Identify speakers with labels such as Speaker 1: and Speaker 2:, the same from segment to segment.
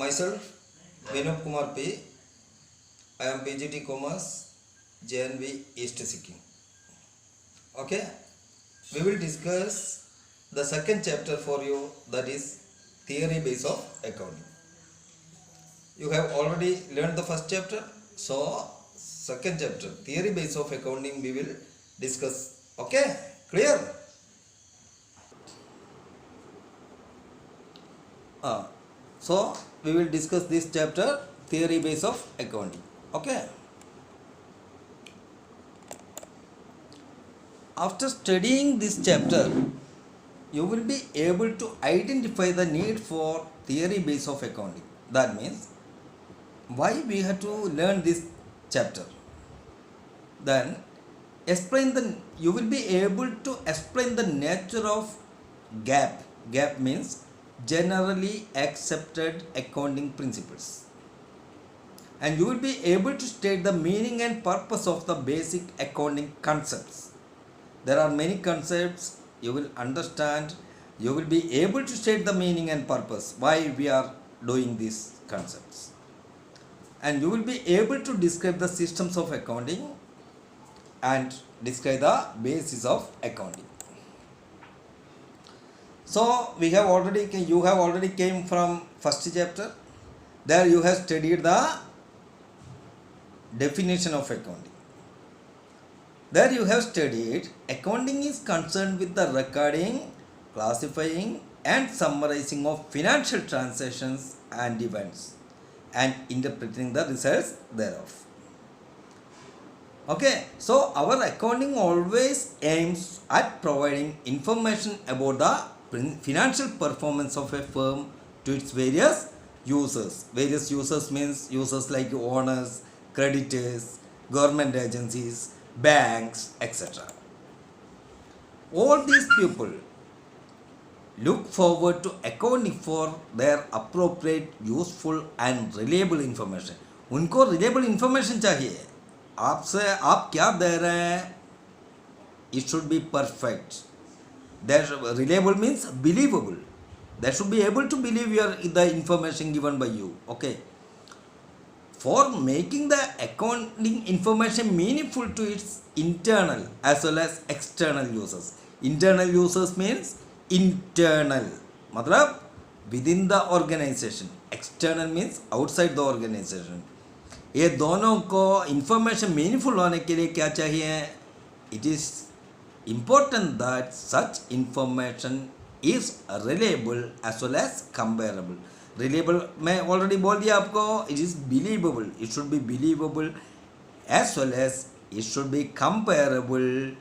Speaker 1: Myself, Venu Kumar P. I am PGT Commerce, JNV East Sikkim. Okay, we will discuss the second chapter for you, that is theory base of accounting. You have already learned the first chapter, so second chapter theory base of accounting we will discuss. Okay, clear? So we will discuss this chapter theory base of accounting. Okay, after studying this chapter you will be able to identify the need for theory base of accounting. That means why we have to learn this chapter. Then you will be able to explain the nature of GAAP. GAAP means generally accepted accounting principles. And you will be able to state the meaning and purpose of the basic accounting concepts. There are many concepts you will understand. You will be able to state the meaning and purpose, why we are doing these concepts. And you will be able to describe the systems of accounting and describe the basis of accounting. So you have already came from first chapter. There you have studied the definition of accounting. There you have studied accounting is concerned with the recording, classifying and summarizing of financial transactions and events and interpreting the results thereof. Okay, so our accounting always aims at providing information about the financial performance of a firm to its various users. Various users means users like owners, creditors, government agencies, banks, etc. All these people look forward to accounting for their appropriate, useful and reliable information. उनको reliable information चाहिए. आपसे आप क्या दे रहे हैं? It should be perfect. That reliable means believable. They should be able to believe the information given by you. Okay. For making the accounting information meaningful to its internal as well as external users. Internal users means internal, matlab within the organization. External means outside the organization. ये दोनों को information meaningful होने के लिए क्या चाहिए? It is important that such information is reliable as well as comparable. Reliable मैं already बोल दिया आपको. It is believable. It should be believable as well as it should be comparable.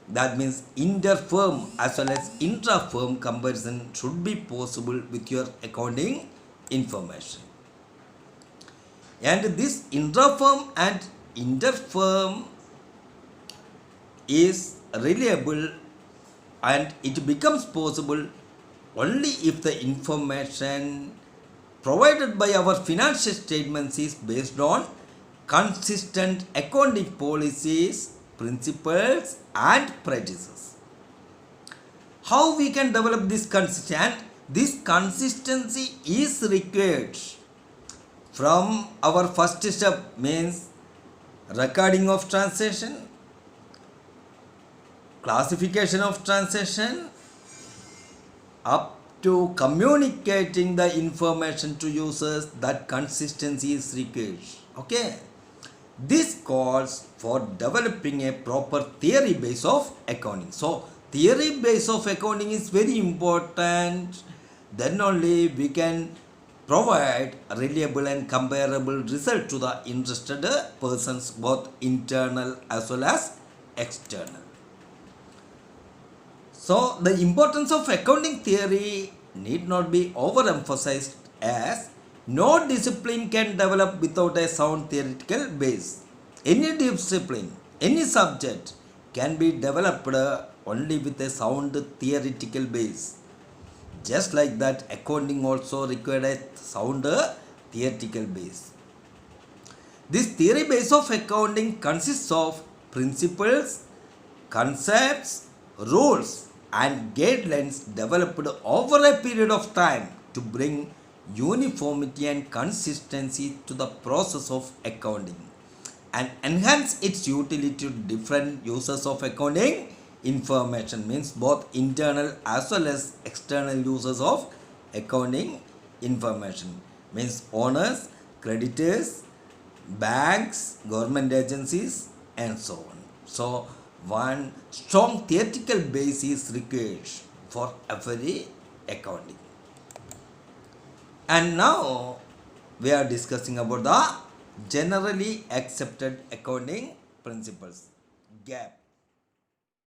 Speaker 1: That means inter-firm as well as intra-firm comparison should be possible with your accounting information. And this intra-firm and inter-firm is reliable and it becomes possible only if the information provided by our financial statements is based on consistent accounting policies, principles and practices. How we can develop this consistency? This consistency is required from our first step, means recording of transaction, classification of transaction, up to communicating the information to users. That consistency is required. Okay. This calls for developing a proper theory base of accounting. So theory base of accounting is very important. Then only we can provide a reliable and comparable result to the interested persons, both internal as well as external. So the importance of accounting theory need not be overemphasized, as no discipline can develop without a sound theoretical base. Any discipline, any subject can be developed only with a sound theoretical base. Just like that, accounting also required a sound theoretical base. This theory base of accounting consists of principles, concepts, rules and guidelines developed over a period of time to bring uniformity and consistency to the process of accounting and enhance its utility to different users of accounting information, means both internal as well as external users of accounting information, means owners, creditors, banks, government agencies, and so on. So one strong theoretical base is required for every accounting. And now we are discussing about the generally accepted accounting principles, GAAP.